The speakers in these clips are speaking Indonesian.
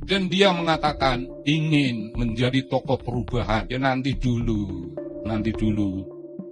Dan dia mengatakan ingin menjadi tokoh perubahan. Ya nanti dulu.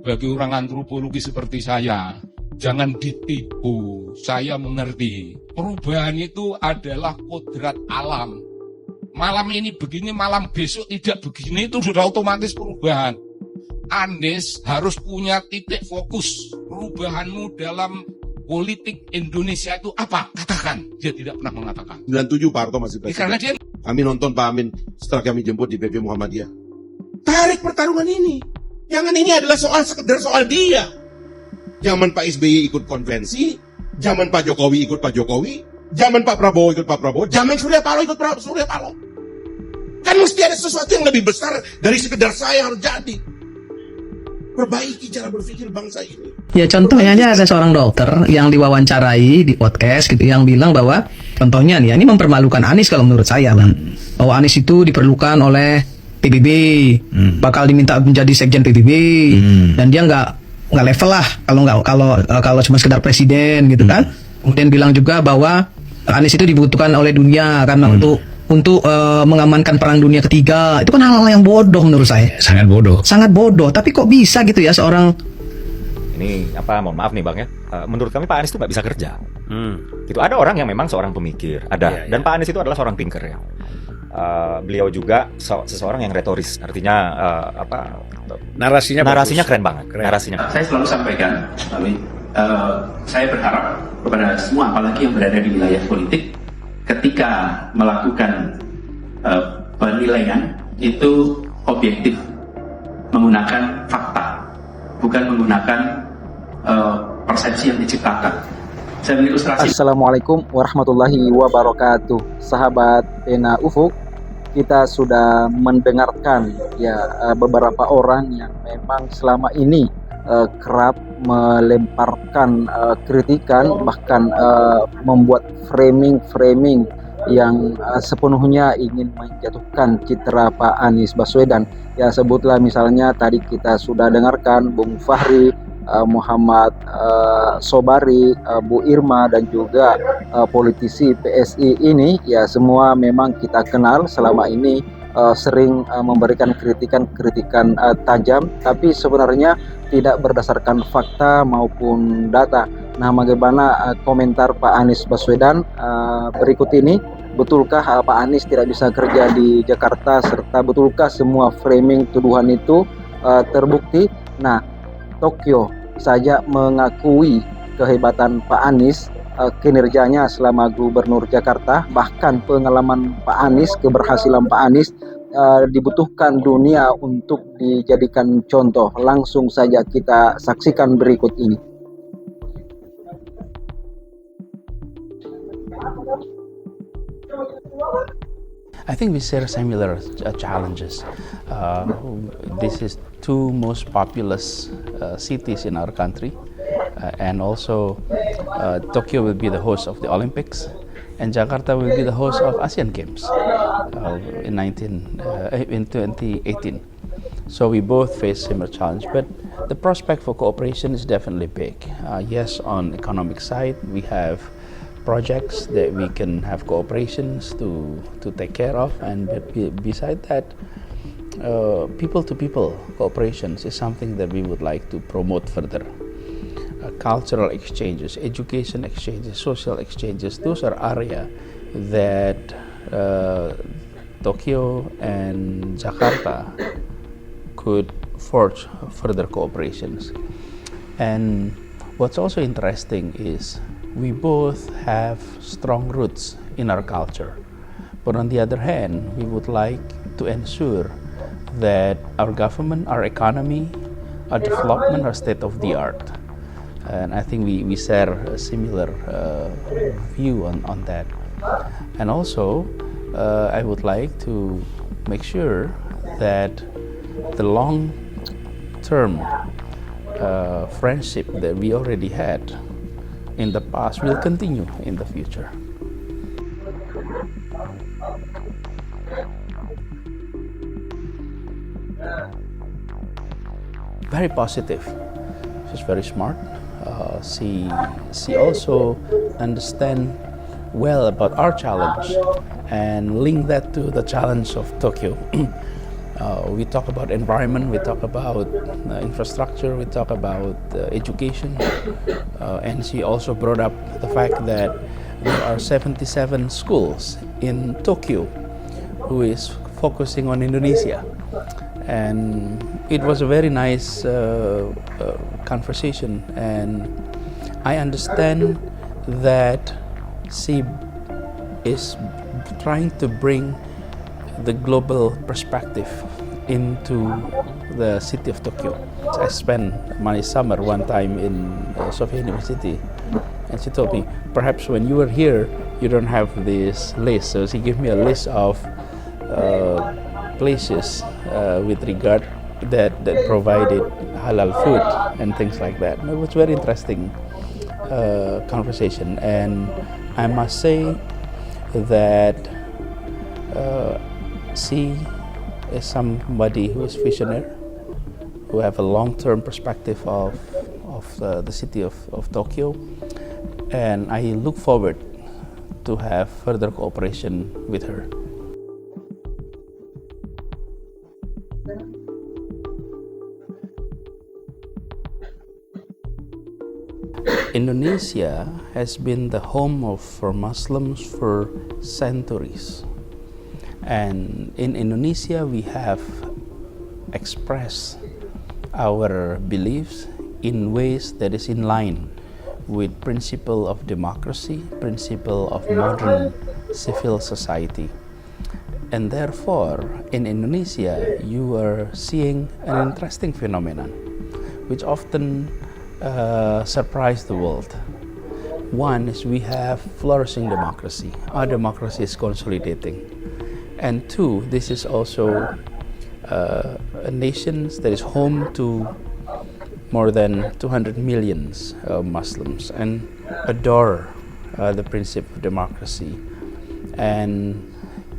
Bagi orang antropologi seperti saya, jangan ditipu. Saya mengerti. Perubahan itu adalah kodrat alam. Malam ini begini, malam besok tidak begini, itu sudah otomatis perubahan. Anies harus punya titik fokus. Perubahanmu dalam politik Indonesia itu apa? Katakan. Dia tidak pernah mengatakan. 97 Pak Harto masih presiden. Karena dia Kami nonton Pak Amin setelah kami jemput di PP Muhammadiyah. Tarik pertarungan ini. Jangan ini adalah sekedar soal dia. Zaman Pak SBY ikut konvensi, zaman Pak Jokowi ikut Pak Jokowi, zaman Pak Prabowo ikut Pak Prabowo, zaman Surya Paloh ikut Surya Paloh. Kan mesti ada sesuatu yang lebih besar dari sekedar saya harus jadi. Perbaiki cara berpikir bangsa ini. Ya contohnya aja ada seorang dokter yang diwawancarai di podcast gitu yang bilang bahwa contohnya nih, ini mempermalukan Anies kalau menurut saya Bang. Bahwa Anies itu diperlukan oleh PBB, bakal diminta menjadi sekjen PBB dan dia nggak level lah kalau cuma sekedar presiden gitu kan. Kemudian bilang juga bahwa Anies itu dibutuhkan oleh dunia karena untuk mengamankan perang dunia ketiga. Itu kan hal-hal yang bodoh menurut saya. Sangat bodoh. Tapi kok bisa gitu ya seorang ini mohon maaf nih Bang ya, menurut kami Pak Anies itu nggak bisa kerja. Itu ada orang yang memang seorang pemikir, ada. Dan Pak Anies itu adalah seorang thinker ya. Beliau juga seseorang yang retoris, artinya narasinya keren banget. Narasinya. Saya selalu sampaikan, saya berharap kepada semua, apalagi yang berada di wilayah politik, ketika melakukan penilaian itu objektif, menggunakan fakta, bukan menggunakan persepsi yang diciptakan. Saya beri ilustrasi. Assalamualaikum warahmatullahi wabarakatuh. Sahabat Pena Ufuk, kita sudah mendengarkan beberapa orang yang memang selama ini kerap melemparkan kritikan, bahkan membuat framing yang sepenuhnya ingin menjatuhkan citra Pak Anies Baswedan. Ya sebutlah misalnya tadi kita sudah dengarkan Bung Fahri, Muhammad Sobari, Bu Irma dan juga politisi PSI ini ya semua memang kita kenal selama ini sering memberikan kritikan tajam, tapi sebenarnya tidak berdasarkan fakta maupun data. Nah, bagaimana komentar Pak Anies Baswedan berikut ini? Betulkah Pak Anies tidak bisa kerja di Jakarta, serta betulkah semua framing tuduhan itu terbukti? Nah, Tokyo saja mengakui kehebatan Pak Anies, kinerjanya selama Gubernur Jakarta, bahkan pengalaman Pak Anies, keberhasilan Pak Anies dibutuhkan dunia untuk dijadikan contoh. Langsung saja kita saksikan berikut ini. I think we share similar challenges. This is two most populous cities in our country, and also Tokyo will be the host of the Olympics, and Jakarta will be the host of Asian Games in 2018. So we both face similar challenge, but the prospect for cooperation is definitely big. Yes, on economic side, we have projects that we can have cooperations to take care of, and beside that, people-to-people cooperations is something that we would like to promote further. Cultural exchanges, education exchanges, social exchanges, those are areas that Tokyo and Jakarta could forge further cooperations. And what's also interesting is we both have strong roots in our culture, but on the other hand, we would like to ensure that our government, our economy, our development are state of the art. And I think we share a similar view on that. And also, I would like to make sure that the long-term friendship that we already had in the past will continue in the future. Very positive. She's very smart. She also understand well about our challenge, and link that to the challenge of Tokyo. We talk about environment, we talk about infrastructure, we talk about education, and she also brought up the fact that there are 77 schools in Tokyo who is focusing on Indonesia. And it was a very nice conversation, and I understand that she is trying to bring the global perspective into the city of Tokyo. I spent my summer one time in Sophia University, and she told me, perhaps when you were here, you don't have this list. So she gave me a list of places with regard that provided halal food and things like that. It was very interesting conversation, and I must say that she is somebody who is visionary, who have a long-term perspective of the city of Tokyo, and I look forward to have further cooperation with her. Indonesia has been the home for Muslims for centuries. And in Indonesia, we have expressed our beliefs in ways that is in line with principle of democracy, principle of modern civil society. And therefore, in Indonesia, you are seeing an interesting phenomenon, which often surprise the world. One is we have flourishing democracy. Our democracy is consolidating. And two, this is also a nation that is home to more than 200 million Muslims and adore the principle of democracy. And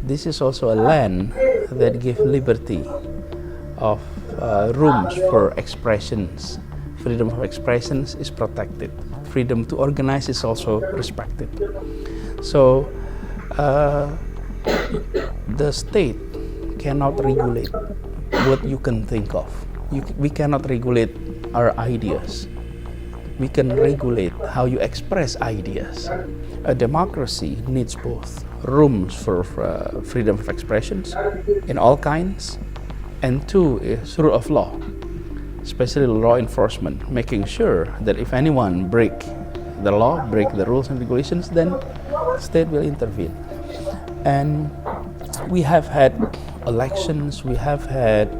this is also a land that gives liberty of rooms for expressions. Freedom of expressions is protected. Freedom to organize is also respected. So the state cannot regulate what you can think of. We cannot regulate our ideas. We can regulate how you express ideas. A democracy needs both rooms for freedom of expressions in all kinds, and two is rule of law, especially law enforcement, making sure that if anyone break the law, break the rules and regulations, then the state will intervene. And we have had elections, we have had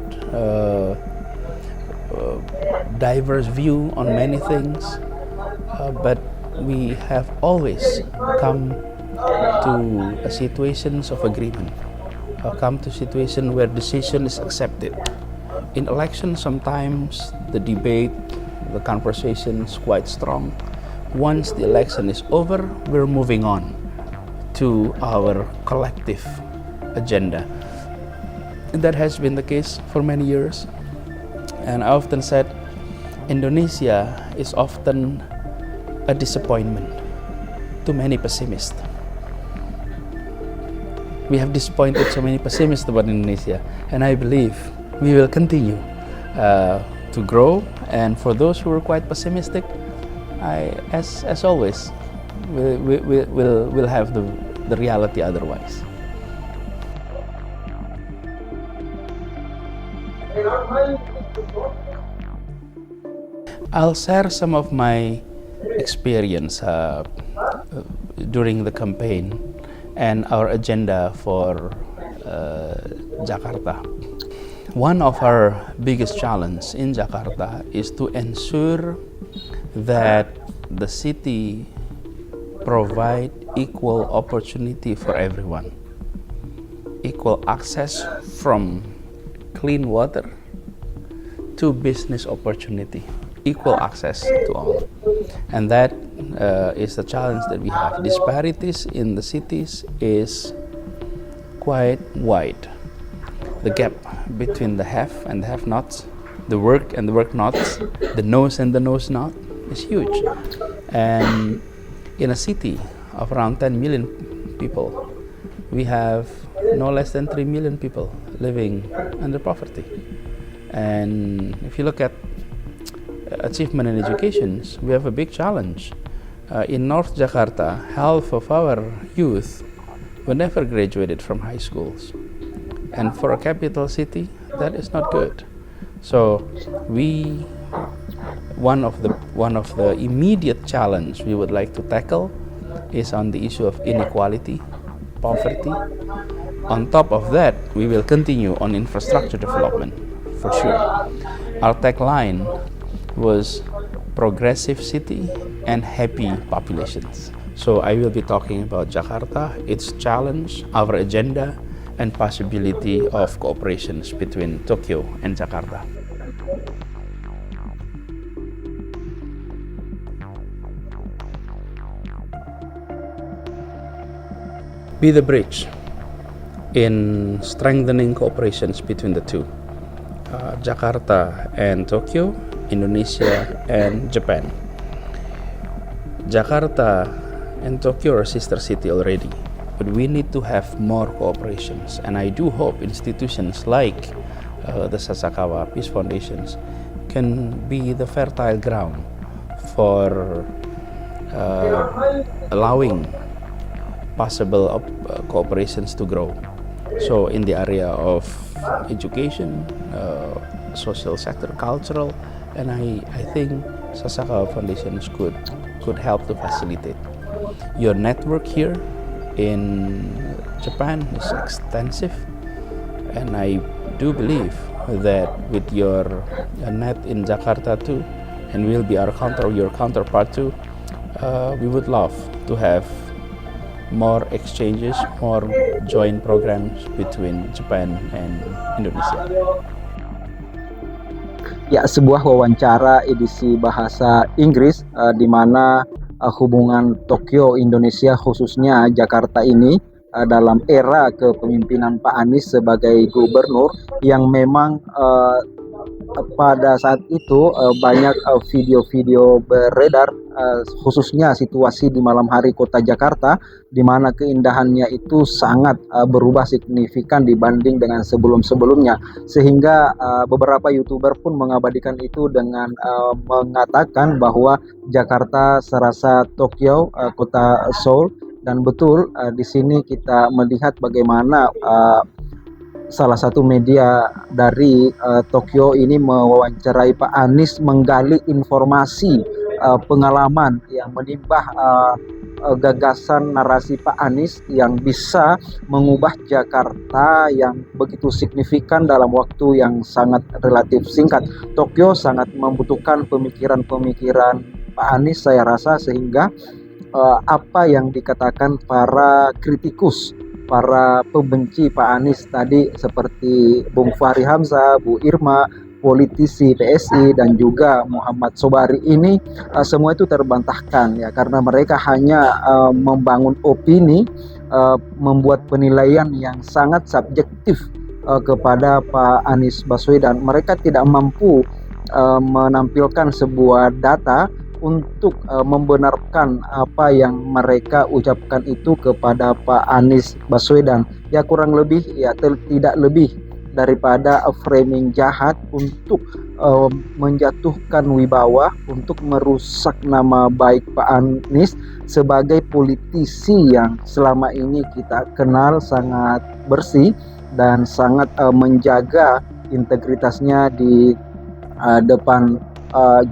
diverse view on many things, but we have always come to situations of agreement, come to situation where decision is accepted. In elections, sometimes the debate, the conversation is quite strong. Once the election is over, we're moving on to our collective agenda. And that has been the case for many years. And I often said, Indonesia is often a disappointment to many pessimists. We have disappointed so many pessimists about Indonesia, and I believe we will continue to grow. And for those who are quite pessimistic, as always, we'll have the reality otherwise. I'll share some of my experience during the campaign and our agenda for Jakarta. One of our biggest challenges in Jakarta is to ensure that the city provide equal opportunity for everyone. Equal access from clean water to business opportunity. Equal access to all. And that is the challenge that we have. Disparities in the cities is quite wide. The gap between the have and the have-nots, the work and the work-nots, the knows and the knows-not is huge. And in a city of around 10 million people, we have no less than 3 million people living under poverty. And if you look at achievement in education, we have a big challenge. In North Jakarta, half of our youth were never graduated from high schools. And for a capital city, that is not good. So one of the immediate challenge we would like to tackle is on the issue of inequality, poverty. On top of that, we will continue on infrastructure development, for sure. Our tagline was progressive city and happy populations. So I will be talking about Jakarta, its challenge, our agenda, and possibility of cooperations between Tokyo and Jakarta. Be the bridge in strengthening cooperations between the two, Jakarta and Tokyo, Indonesia and Japan. Jakarta and Tokyo are sister city already, but we need to have more cooperations, and I do hope institutions like the Sasakawa Peace Foundations can be the fertile ground for allowing possible cooperations to grow. So in the area of education, social sector, cultural, and I think Sasakawa Foundations could help to facilitate. Your network here in Japan is extensive, and I do believe that with your net in Jakarta too, and will be your counterpart too, we would love to have more exchanges, more joint programs between Japan and Indonesia. Ya, sebuah wawancara edisi bahasa Inggris di mana hubungan Tokyo Indonesia khususnya Jakarta ini dalam era kepemimpinan Pak Anies sebagai gubernur yang memang pada saat itu banyak video-video beredar khususnya situasi di malam hari kota Jakarta di mana keindahannya itu sangat berubah signifikan dibanding dengan sebelum-sebelumnya, sehingga beberapa YouTuber pun mengabadikan itu dengan mengatakan bahwa Jakarta serasa Tokyo, kota Seoul. Dan betul di sini kita melihat bagaimana salah satu media dari Tokyo ini mewawancarai Pak Anies menggali informasi pengalaman yang menimbah gagasan narasi Pak Anies yang bisa mengubah Jakarta yang begitu signifikan dalam waktu yang sangat relatif singkat. Tokyo sangat membutuhkan pemikiran-pemikiran Pak Anies saya rasa, sehingga apa yang dikatakan para kritikus, para pembenci Pak Anies tadi seperti Bung Fahri Hamzah, Bu Irma, politisi PSI dan juga Muhammad Sobari ini semua itu terbantahkan ya, karena mereka hanya membangun opini, membuat penilaian yang sangat subjektif kepada Pak Anies Baswedan. Mereka tidak mampu menampilkan sebuah data untuk membenarkan apa yang mereka ucapkan itu kepada Pak Anies Baswedan. Ya kurang lebih ya tidak lebih daripada framing jahat untuk menjatuhkan wibawa, untuk merusak nama baik Pak Anies sebagai politisi yang selama ini kita kenal sangat bersih dan sangat menjaga integritasnya di depan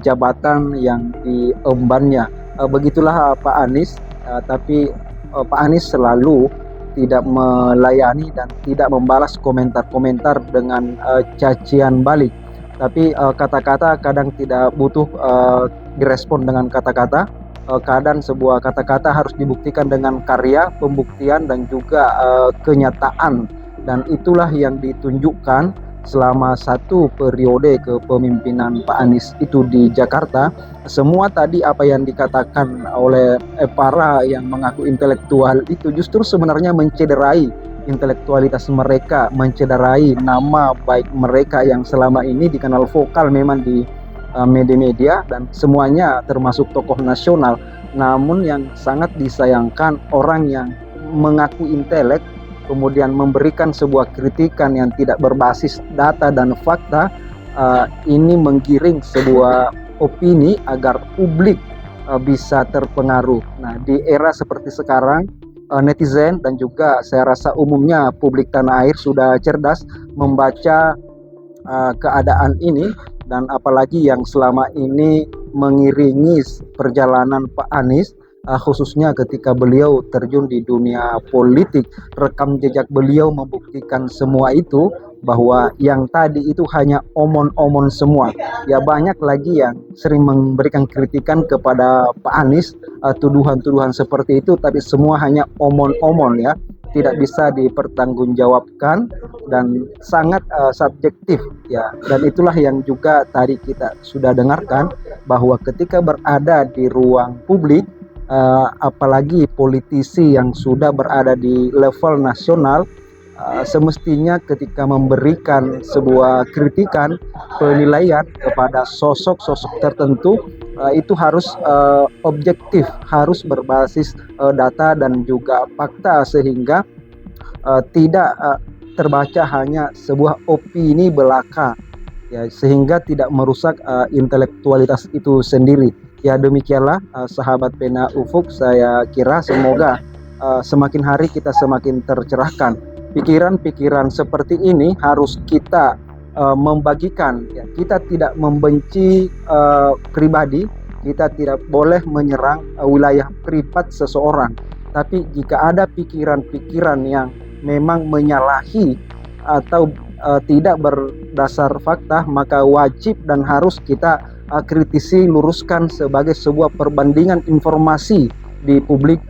jabatan yang diembannya. Begitulah Pak Anies, tapi Pak Anies selalu tidak melayani dan tidak membalas komentar-komentar dengan cacian balik. Tapi kata-kata kadang tidak butuh direspon dengan kata-kata. Kadang sebuah kata-kata harus dibuktikan dengan karya, pembuktian dan juga kenyataan. Dan itulah yang ditunjukkan selama satu periode kepemimpinan Pak Anies itu di Jakarta. Semua tadi apa yang dikatakan oleh para yang mengaku intelektual itu justru sebenarnya mencederai intelektualitas mereka, mencederai nama baik mereka yang selama ini dikenal vokal memang di media-media dan semuanya termasuk tokoh nasional. Namun yang sangat disayangkan, orang yang mengaku intelek kemudian memberikan sebuah kritikan yang tidak berbasis data dan fakta, ini menggiring sebuah opini agar publik bisa terpengaruh. Nah, di era seperti sekarang, netizen dan juga saya rasa umumnya publik tanah air sudah cerdas membaca keadaan ini, dan apalagi yang selama ini mengiringi perjalanan Pak Anies, khususnya ketika beliau terjun di dunia politik. Rekam jejak beliau membuktikan semua itu, bahwa yang tadi itu hanya omon-omon semua. Ya, banyak lagi yang sering memberikan kritikan kepada Pak Anies, tuduhan-tuduhan seperti itu, tapi semua hanya omon-omon ya, tidak bisa dipertanggungjawabkan dan sangat subjektif ya. Dan itulah yang juga tadi kita sudah dengarkan, bahwa ketika berada di ruang publik, apalagi politisi yang sudah berada di level nasional, semestinya ketika memberikan sebuah kritikan, penilaian kepada sosok-sosok tertentu, itu harus objektif, harus berbasis data dan juga fakta, sehingga tidak terbaca hanya sebuah opini belaka ya, sehingga tidak merusak intelektualitas itu sendiri. Ya, demikianlah sahabat pena ufuk, saya kira semoga semakin hari kita semakin tercerahkan. Pikiran-pikiran seperti ini harus kita membagikan ya. Kita tidak membenci pribadi, kita tidak boleh menyerang wilayah privat seseorang, tapi jika ada pikiran-pikiran yang memang menyalahi atau tidak berdasar fakta, maka wajib dan harus kita kritisi, luruskan sebagai sebuah perbandingan informasi di publik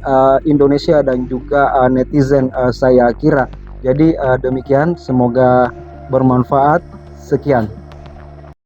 Indonesia dan juga netizen, saya kira. Jadi demikian, semoga bermanfaat. Sekian.